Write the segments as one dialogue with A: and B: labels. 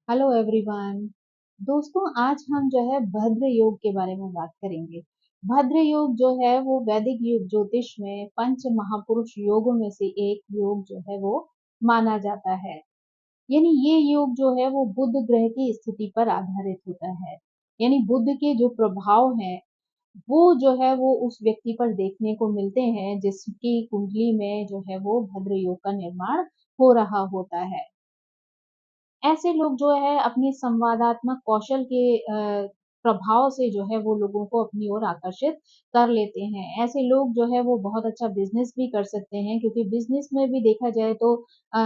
A: Hello everyone. दोस्तों, आज हम जो है भद्र योग के बारे में बात करेंगे। भद्र योग जो है वो वैदिक योग ज्योतिष में पंच महापुरुष योगों में से एक योग जो है वो माना जाता है। यानी ये योग जो है वो बुध ग्रह की स्थिति पर आधारित होता है। यानी बुध के जो प्रभाव हैं वो जो है वो उस व्यक्ति पर देखने को मिलते हैं जिसकी कुंडली में जो है वो भद्र योग का निर्माण हो रहा होता है। ऐसे लोग जो है अपनी संवादात्मक कौशल के प्रभाव से जो है वो लोगों को अपनी ओर आकर्षित कर लेते हैं। ऐसे लोग जो है वो बहुत अच्छा बिजनेस भी कर सकते हैं, क्योंकि बिजनेस में भी देखा जाए तो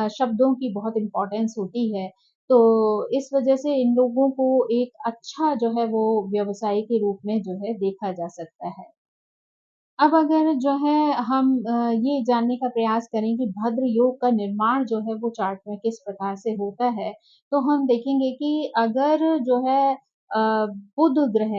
A: शब्दों की बहुत इम्पोर्टेंस होती है। तो इस वजह से इन लोगों को एक अच्छा जो है वो व्यवसाय के रूप में जो है देखा जा सकता है। अब अगर जो है हम ये जानने का प्रयास करें कि भद्र योग का निर्माण जो है वो चार्ट में किस प्रकार से होता है, तो हम देखेंगे कि अगर जो है बुध ग्रह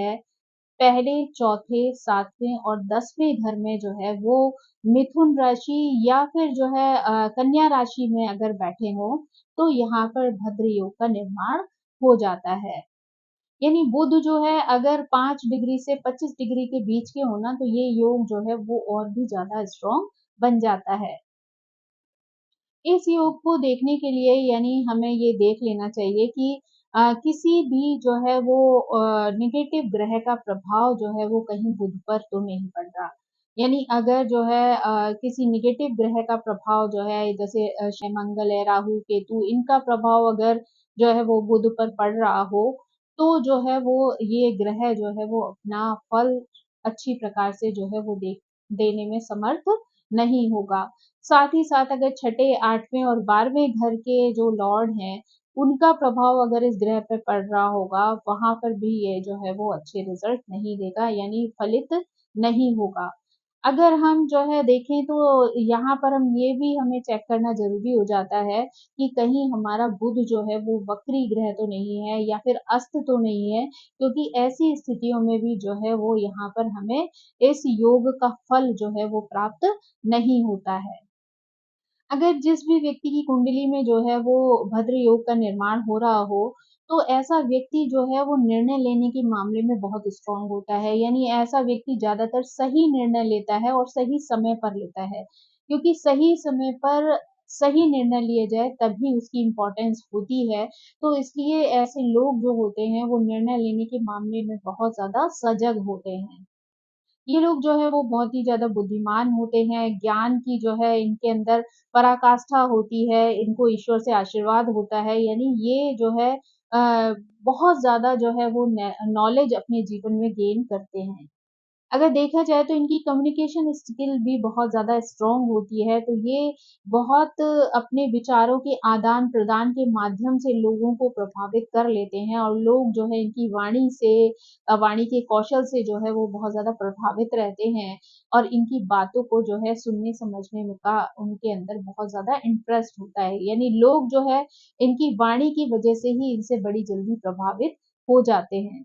A: पहले, चौथे, 7वें और 10वें घर में जो है वो मिथुन राशि या फिर जो है कन्या राशि में अगर बैठे हों, तो यहाँ पर भद्र योग का निर्माण हो जाता है। यानी बुध जो है अगर 5 डिग्री से 25 डिग्री के बीच के हो ना, तो ये योग जो है वो और भी ज़्यादा स्ट्रॉन्ग बन जाता है। इस योग को देखने के लिए यानी हमें ये देख लेना चाहिए कि किसी भी जो है वो नेगेटिव ग्रह का प्रभाव जो है वो कहीं बुध पर तो नहीं पड़ रहा। यानी अगर जो है किसी नेगेटिव ग्रह का प्रभाव जो है, जैसे मंगल है, राहु, केतु, इनका प्रभाव अगर जो है वो बुध पर पड़ रहा हो, तो जो है वो ये ग्रह जो है वो अपना फल अच्छी प्रकार से जो है वो देने में समर्थ नहीं होगा। साथ ही साथ अगर छठे, 8वें और 12वें घर के जो लॉर्ड हैं, उनका प्रभाव अगर इस ग्रह पे पड़ रहा होगा, वहाँ पर भी ये जो है वो अच्छे रिज़ल्ट नहीं देगा, यानी फलित नहीं होगा। अगर हम जो है देखें तो यहाँ पर हम ये भी हमें चेक करना ज़रूरी हो जाता है कि कहीं हमारा बुध जो है वो वक्री ग्रह तो नहीं है या फिर अस्त तो नहीं है, क्योंकि ऐसी स्थितियों में भी जो है वो यहाँ पर हमें इस योग का फल जो है वो प्राप्त नहीं होता है। अगर जिस भी व्यक्ति की कुंडली में जो है वो भद्र योग का निर्माण हो रहा हो, तो ऐसा व्यक्ति जो है वो निर्णय लेने के मामले में बहुत स्ट्रॉन्ग होता है। यानी ऐसा व्यक्ति ज़्यादातर सही निर्णय लेता है और सही समय पर लेता है। क्योंकि सही समय पर सही निर्णय लिए जाए तभी उसकी इम्पोर्टेंस होती है। तो इसलिए ऐसे लोग जो होते हैं वो निर्णय लेने के मामले में बहुत ज़्यादा सजग होते हैं। ये लोग जो है वो बहुत ही ज़्यादा बुद्धिमान होते हैं, ज्ञान की जो है इनके अंदर पराकाष्ठा होती है, इनको ईश्वर से आशीर्वाद होता है, यानी ये जो है बहुत ज़्यादा जो है वो नॉलेज अपने जीवन में गेन करते हैं। अगर देखा जाए तो इनकी कम्युनिकेशन स्किल भी बहुत ज़्यादा स्ट्रॉन्ग होती है, तो ये बहुत अपने विचारों के आदान-प्रदान के माध्यम से लोगों को प्रभावित कर लेते हैं और लोग जो है इनकी वाणी से वाणी के कौशल से जो है वो बहुत ज़्यादा प्रभावित रहते हैं और इनकी बातों को जो है सुनने समझने में का उनके अंदर बहुत ज़्यादा इंटरेस्ट होता है। यानी लोग जो है इनकी वाणी की वजह से ही इनसे बड़ी जल्दी प्रभावित हो जाते हैं।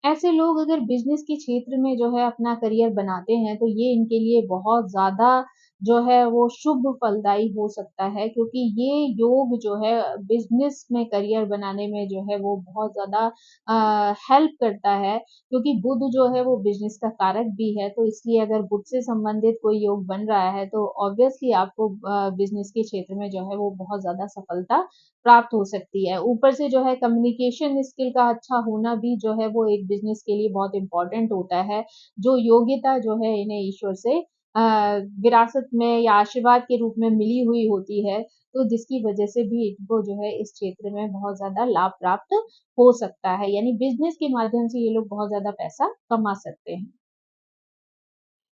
A: ऐसे लोग अगर बिज़नेस के क्षेत्र में जो है अपना करियर बनाते हैं, तो ये इनके लिए बहुत ज़्यादा जो है वो शुभ फलदायी हो सकता है, क्योंकि ये योग जो है बिज़नेस में करियर बनाने में जो है वो बहुत ज़्यादा हेल्प करता है, क्योंकि बुध जो है वो बिज़नेस का कारक भी है, तो इसलिए अगर बुध से संबंधित कोई योग बन रहा है, तो ऑब्वियसली आपको बिज़नेस के क्षेत्र में जो है वो बहुत ज़्यादा सफलता प्राप्त हो सकती है। ऊपर से जो है कम्युनिकेशन स्किल का अच्छा होना भी जो है वो एक बिज़नेस के लिए बहुत इम्पोर्टेंट होता है। जो योग्यता जो है इन्हें ईश्वर से विरासत में या आशीर्वाद के रूप में मिली हुई होती है, तो जिसकी वजह से भी इनको जो है इस क्षेत्र में बहुत ज़्यादा लाभ प्राप्त हो सकता है। यानी बिज़नेस के माध्यम से ये लोग बहुत ज़्यादा पैसा कमा सकते हैं।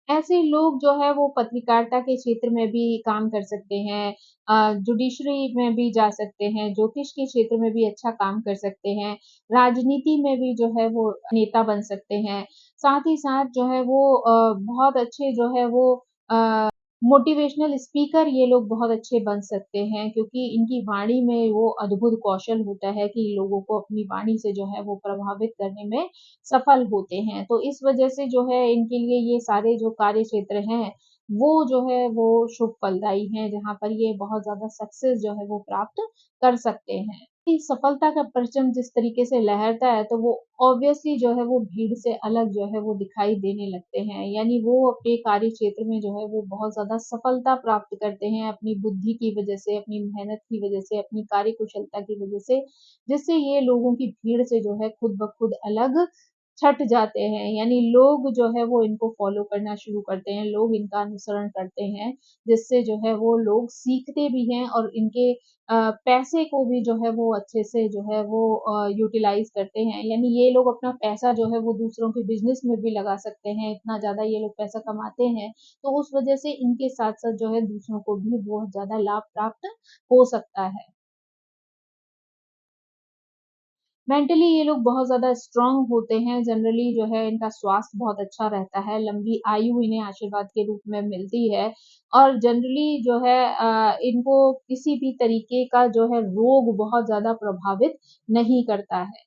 A: ऐसे लोग जो है वो पत्रकारिता के क्षेत्र में भी काम कर सकते हैं, जुडिशरी में भी जा सकते हैं, ज्योतिष के क्षेत्र में भी अच्छा काम कर सकते हैं, राजनीति में भी जो है वो नेता बन सकते हैं। साथ ही साथ जो है वो बहुत अच्छे जो है वो मोटिवेशनल स्पीकर ये लोग बहुत अच्छे बन सकते हैं, क्योंकि इनकी वाणी में वो अद्भुत कौशल होता है कि लोगों को अपनी वाणी से जो है वो प्रभावित करने में सफल होते हैं। तो इस वजह से जो है इनके लिए ये सारे जो कार्य क्षेत्र हैं, वो जो है वो शुभ फलदायी हैं, जहाँ पर ये बहुत ज़्यादा सक्सेस जो है वो प्राप्त कर सकते हैं। सफलता का परचम जिस तरीके से लहरता है, तो वो ऑब्वियसली जो है वो भीड़ से अलग जो है वो दिखाई देने लगते हैं। यानी वो अपने कार्य क्षेत्र में जो है वो बहुत ज़्यादा सफलता प्राप्त करते हैं अपनी बुद्धि की वजह से, अपनी मेहनत की वजह से, अपनी कार्यकुशलता की वजह से, जिससे ये लोगों की भीड़ से जो है खुद ब खुद अलग छँट जाते हैं। यानी लोग जो है वो इनको फ़ॉलो करना शुरू करते हैं, लोग इनका अनुसरण करते हैं, जिससे जो है वो लोग सीखते भी हैं और इनके पैसे को भी जो है वो अच्छे से जो है वो यूटिलाइज़ करते हैं। यानी ये लोग अपना पैसा जो है वो दूसरों के बिज़नेस में भी लगा सकते हैं, इतना ज़्यादा ये लोग पैसा कमाते हैं। तो उस वज़ह से इनके साथ-साथ जो है दूसरों को भी बहुत ज़्यादा लाभ प्राप्त हो सकता है। मेंटली ये लोग बहुत ज़्यादा स्ट्रॉन्ग होते हैं, जनरली जो है इनका स्वास्थ्य बहुत अच्छा रहता है, लंबी आयु इन्हें आशीर्वाद के रूप में मिलती है और जनरली जो है इनको किसी भी तरीके का जो है रोग बहुत ज़्यादा प्रभावित नहीं करता है।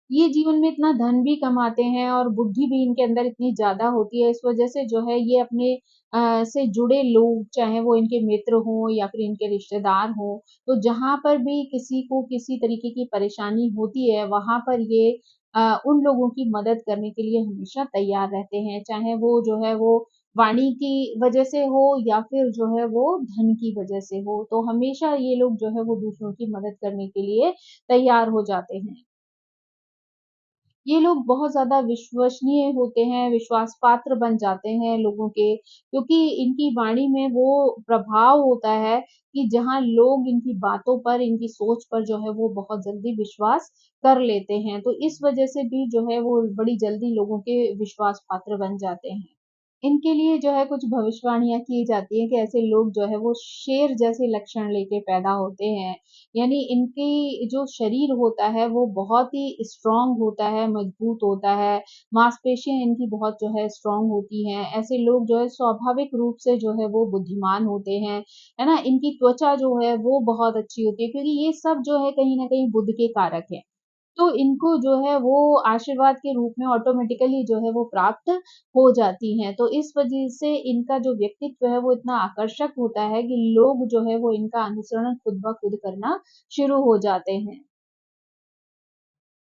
A: ये जीवन में इतना धन भी कमाते हैं और बुद्धि भी इनके अंदर इतनी ज़्यादा होती है, इस वजह से जो है ये अपने से जुड़े लोग, चाहे वो इनके मित्र हों या फिर इनके रिश्तेदार हों, तो जहाँ पर भी किसी को किसी तरीके की परेशानी होती है, वहाँ पर ये उन लोगों की मदद करने के लिए हमेशा तैयार रहते हैं। चाहे वो जो है वो वाणी की वजह से हो या फिर जो है वो धन की वजह से हो, तो हमेशा ये लोग जो है वो दूसरों की मदद करने के लिए तैयार हो जाते हैं। ये लोग बहुत ज़्यादा विश्वसनीय होते हैं, विश्वास पात्र बन जाते हैं लोगों के, क्योंकि इनकी वाणी में वो प्रभाव होता है कि जहाँ लोग इनकी बातों पर, इनकी सोच पर जो है वो बहुत जल्दी विश्वास कर लेते हैं। तो इस वजह से भी जो है वो बड़ी जल्दी लोगों के विश्वास पात्र बन जाते हैं। इनके लिए जो है कुछ भविष्यवाणियाँ की जाती हैं कि ऐसे लोग जो है वो शेर जैसे लक्षण लेके पैदा होते हैं। यानी इनकी जो शरीर होता है वो बहुत ही स्ट्रॉन्ग होता है, मजबूत होता है, मांसपेशियाँ इनकी बहुत जो है स्ट्रॉन्ग होती हैं। ऐसे लोग जो है स्वाभाविक रूप से जो है वो बुद्धिमान होते हैं, है ना? इनकी त्वचा जो है वो बहुत अच्छी होती है क्योंकि ये सब जो है कहीं न कहीं बुध के कारक हैं। तो इनको जो है वो आशीर्वाद के रूप में ऑटोमेटिकली जो है वो प्राप्त हो जाती हैं। तो इस वजह से इनका जो व्यक्तित्व है वो इतना आकर्षक होता है कि लोग जो है वो इनका अनुसरण खुद ब खुद करना शुरू हो जाते हैं।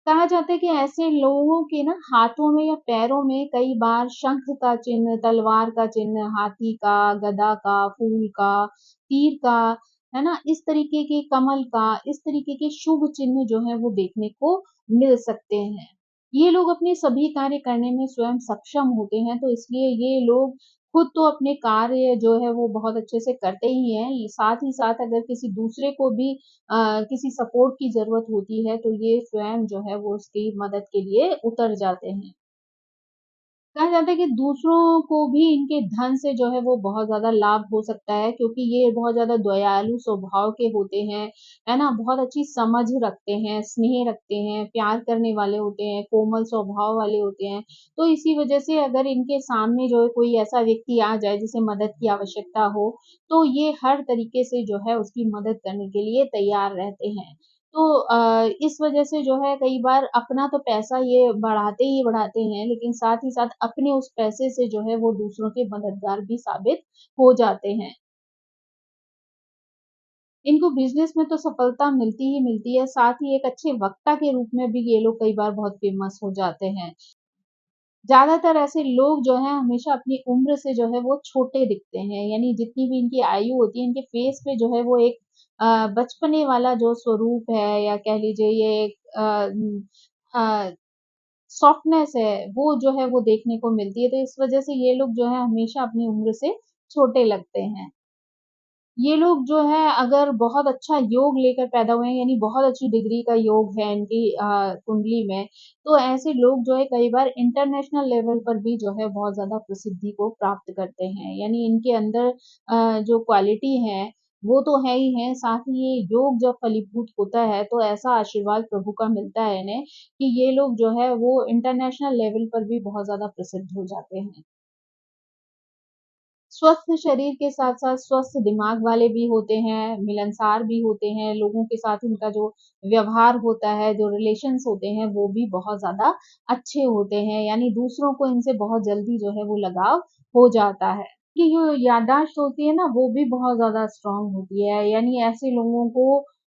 A: कहा जाता है कि ऐसे लोगों के ना हाथों में या पैरों में कई बार शंख का चिन्ह, तलवार का चिन्ह, हाथी का, गदा का, फूल का, तीर का, है ना? इस तरीके के कमल का, इस तरीके के शुभ चिन्ह जो हैं वो देखने को मिल सकते हैं। ये लोग अपने सभी कार्य करने में स्वयं सक्षम होते हैं, तो इसलिए ये लोग खुद तो अपने कार्य जो है वो बहुत अच्छे से करते ही साथ अगर किसी दूसरे को भी किसी सपोर्ट की ज़रूरत होती है, तो ये स्वयं जो है वो उसकी मदद के लिए उतर जाते हैं। कहा जाता है कि दूसरों को भी इनके धन से जो है वो बहुत ज़्यादा लाभ हो सकता है क्योंकि ये बहुत ज़्यादा दयालु स्वभाव के होते हैं, है ना? बहुत अच्छी समझ रखते हैं, स्नेह रखते हैं, प्यार करने वाले होते हैं, कोमल स्वभाव वाले होते हैं। तो इसी वजह से अगर इनके सामने जो है कोई ऐसा व्यक्ति आ जाए जिसे मदद की आवश्यकता हो, तो ये हर तरीके से जो है उसकी मदद करने के लिए तैयार रहते हैं। तो इस वजह से जो है कई बार अपना तो पैसा ये बढ़ाते ही बढ़ाते हैं, लेकिन साथ ही साथ अपने उस पैसे से जो है वो दूसरों के मददगार भी साबित हो जाते हैं। इनको बिज़नेस में तो सफलता मिलती ही मिलती है, साथ ही एक अच्छे वक्ता के रूप में भी ये लोग कई बार बहुत फ़ेमस हो जाते हैं। ज़्यादातर ऐसे लोग जो हैं हमेशा अपनी उम्र से जो है वो छोटे दिखते हैं, यानी जितनी भी इनकी आयु होती है, इनके फेस पे जो है वो एक बचपने वाला जो स्वरूप है या कह लीजिए ये एक सॉफ्टनेस है, वो जो है वो देखने को मिलती है, तो इस वजह से ये लोग जो है हमेशा अपनी उम्र से छोटे लगते हैं। ये लोग जो है अगर बहुत अच्छा योग लेकर पैदा हुए हैं, यानी बहुत अच्छी डिग्री का योग है इनकी कुंडली में, तो ऐसे लोग जो है कई बार इंटरनेशनल लेवल पर भी जो है बहुत ज़्यादा प्रसिद्धि को प्राप्त करते हैं। यानी इनके अंदर जो क्वालिटी है, वो तो है ही है, साथ ही ये योग जब फलीभूत होता है, तो ऐसा आशीर्वाद प्रभु का मिलता है इन्हें कि ये लोग जो है वो इंटरनेशनल लेवल पर भी बहुत ज़्यादा प्रसिद्ध हो जाते हैं। स्वस्थ शरीर के साथ-साथ स्वस्थ दिमाग वाले भी होते हैं, मिलनसार भी होते हैं, लोगों के साथ उनका जो व्यवहार होता है, जो रिलेशंस होते हैं, वो भी बहुत ज़्यादा अच्छे होते हैं, यानी दूसरों को इनसे बहुत जल्दी जो है वो लगाव हो जाता है। कि जो याददाश्त होती है ना, वो भी बहुत ज़्यादा स्ट्रॉन्ग होती है, यानी ऐसे लोगों को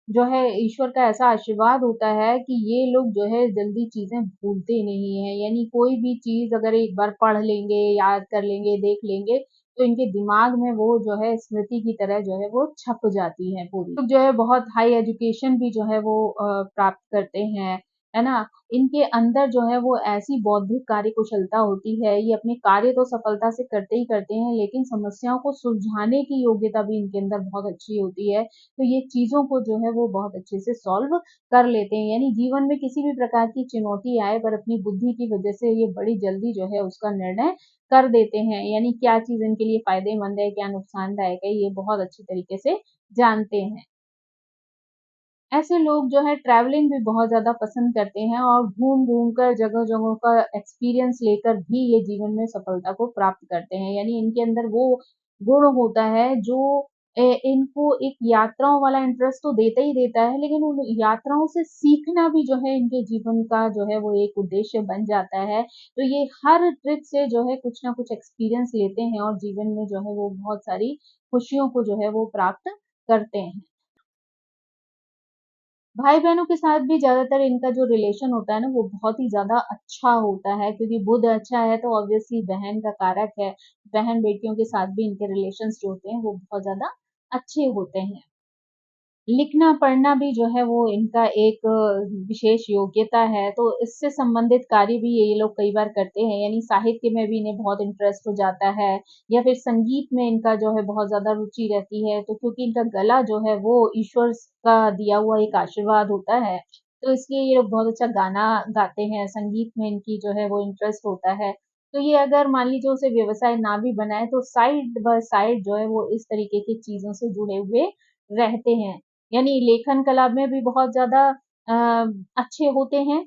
A: जो है ईश्वर का ऐसा आशीर्वाद होता है कि ये लोग जो है जल्दी चीज़ें भूलते नहीं हैं। यानी कोई भी चीज़ अगर एक बार पढ़ लेंगे, याद कर लेंगे, देख लेंगे, तो इनके दिमाग में वो जो है स्मृति की तरह जो है वो छप जाती है पूरी। लोग जो है बहुत हाई एजुकेशन भी जो है वो प्राप्त करते हैं, है ना? इनके अंदर जो है वो ऐसी बौद्धिक कार्यकुशलता होती है, ये अपने कार्य तो सफलता से करते ही करते हैं, लेकिन समस्याओं को सुलझाने की योग्यता भी इनके अंदर बहुत अच्छी होती है। तो ये चीज़ों को जो है वो बहुत अच्छे से सॉल्व कर लेते हैं। यानी जीवन में किसी भी प्रकार की चुनौती आए पर अपनी बुद्धि की वजह से ये बड़ी जल्दी जो है उसका निर्णय कर देते हैं। यानी क्या चीज़ इनके लिए फ़ायदेमंद है, क्या नुकसानदायक है, ये बहुत अच्छी तरीके से जानते हैं। ऐसे लोग जो है ट्रैवलिंग भी बहुत ज़्यादा पसंद करते हैं और घूम-घूम कर जगह-जगहों का एक्सपीरियंस लेकर भी ये जीवन में सफलता को प्राप्त करते हैं। यानी इनके अंदर वो गुण होता है जो इनको एक यात्राओं वाला इंटरेस्ट तो देता ही देता है, लेकिन उन यात्राओं से सीखना भी जो है इनके जीवन का जो है वो एक उद्देश्य बन जाता है। तो ये हर ट्रिप से जो है कुछ ना कुछ एक्सपीरियंस लेते हैं और जीवन में जो है वो बहुत सारी खुशियों को जो है वो प्राप्त करते हैं। भाई-बहनों के साथ भी ज़्यादातर इनका जो रिलेशन होता है ना, वो बहुत ही ज़्यादा अच्छा होता है क्योंकि बुध अच्छा है तो ऑब्वियसली बहन का कारक है। बहन-बेटियों के साथ भी इनके रिलेशंस जो होते हैं, वो बहुत ज़्यादा अच्छे होते हैं। लिखना-पढ़ना भी जो है वो इनका एक विशेष योग्यता है, तो इससे संबंधित कार्य भी ये लोग कई बार करते हैं, यानी साहित्य में भी इन्हें बहुत इंटरेस्ट हो जाता है या फिर संगीत में इनका जो है बहुत ज़्यादा रुचि रहती है, तो क्योंकि इनका गला जो है वो ईश्वर का दिया हुआ एक आशीर्वाद होता है, तो इसलिए ये लोग बहुत अच्छा गाना गाते हैं, संगीत में इनकी जो है वो इंटरेस्ट होता है। तो ये अगर मान लीजिए उसे व्यवसाय ना भी बनाए, तो साइड बाय साइड जो है वो इस तरीके की चीज़ों से जुड़े हुए रहते हैं। यानी लेखन कला में भी बहुत ज़्यादा अ, अच्छे होते हैं,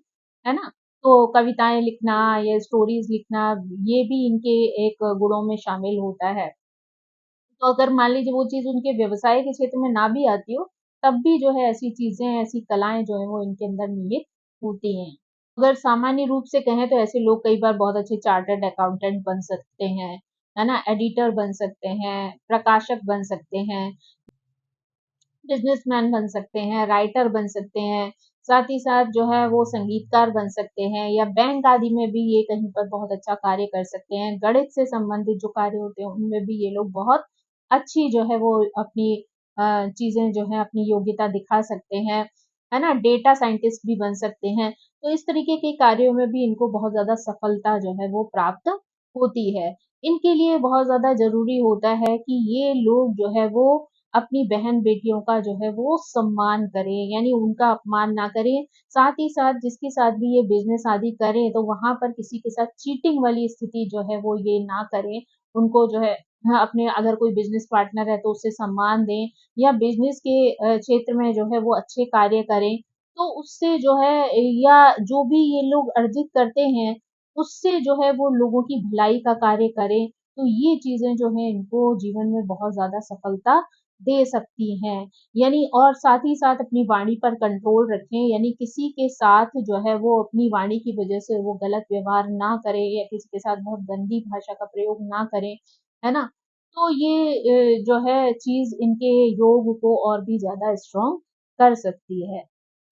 A: है ना? तो कविताएँ लिखना या स्टोरीज़ लिखना ये भी इनके एक गुणों में शामिल होता है। तो अगर मान लीजिए वो चीज़ उनके व्यवसाय के क्षेत्र में ना भी आती हो, तब भी जो है ऐसी चीज़ें, ऐसी कलाएँ जो हैं वो इनके अंदर निहित होती हैं। अगर सामान्य रूप से कहें तो ऐसे लोग कई बार बहुत अच्छे चार्टर्ड अकाउंटेंट बन सकते हैं, है ना? एडिटर बन सकते हैं, प्रकाशक बन सकते हैं। बिज़नेसमैन बन सकते हैं, राइटर बन सकते हैं, साथ ही साथ जो है वो संगीतकार बन सकते हैं या बैंक आदि में भी ये कहीं पर बहुत अच्छा कार्य कर सकते हैं। गणित से संबंधित जो कार्य होते हैं, उनमें भी ये लोग बहुत अच्छी जो है वो अपनी चीज़ें जो हैं, अपनी योग्यता दिखा सकते हैं, है ना? डेटा साइंटिस्ट भी बन सकते हैं। तो इस तरीके के कार्यों में भी इनको बहुत ज़्यादा सफलता जो है वो प्राप्त होती है। इनके लिए बहुत ज़्यादा ज़रूरी होता है कि ये लोग जो है वो अपनी बहन-बेटियों का जो है वो सम्मान करें, यानी उनका अपमान ना करें। साथ ही साथ जिसके साथ भी ये बिज़नेस आदि करें, तो वहाँ पर किसी के साथ चीटिंग वाली स्थिति जो है वो ये ना करें। उनको जो है हाँ, अपने अगर कोई बिज़नेस पार्टनर है तो उसे सम्मान दें या बिज़नेस के क्षेत्र में जो है वो अच्छे कार्य करें। तो उससे जो है या जो भी ये लोग अर्जित करते हैं, उससे जो है वो लोगों की भलाई का कार्य करें। तो ये चीज़ें जो हैं इनको जीवन में बहुत ज़्यादा सफलता दे सकती हैं। यानी और साथ ही साथ अपनी वाणी पर कंट्रोल रखें, यानी किसी के साथ जो है वो अपनी वाणी की वज़ह से वो गलत व्यवहार ना करें या किसी के साथ बहुत गंदी भाषा का प्रयोग ना करें, है ना? तो ये जो है चीज़ इनके योग को और भी ज़्यादा स्ट्रॉन्ग कर सकती है।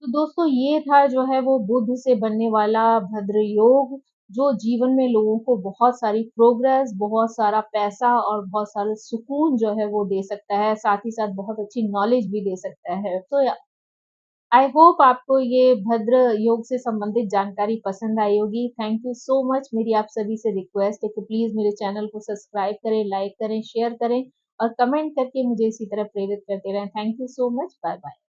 A: तो दोस्तों ये था जो है वो बुध से बनने वाला भद्र योग, जो जीवन में लोगों को बहुत सारी प्रोग्रेस, बहुत सारा पैसा और बहुत सारा सुकून जो है वो दे सकता है, साथ ही साथ बहुत अच्छी नॉलेज भी दे सकता है। तो आई होप आपको ये भद्र योग से संबंधित जानकारी पसंद आई होगी। Thank you so much. मेरी आप सभी से रिक्वेस्ट है कि प्लीज़ मेरे चैनल को सब्सक्राइब करें, लाइक करें, शेयर करें और कमेंट करके मुझे इसी तरह प्रेरित करते रहें। Thank you so much. Bye-bye.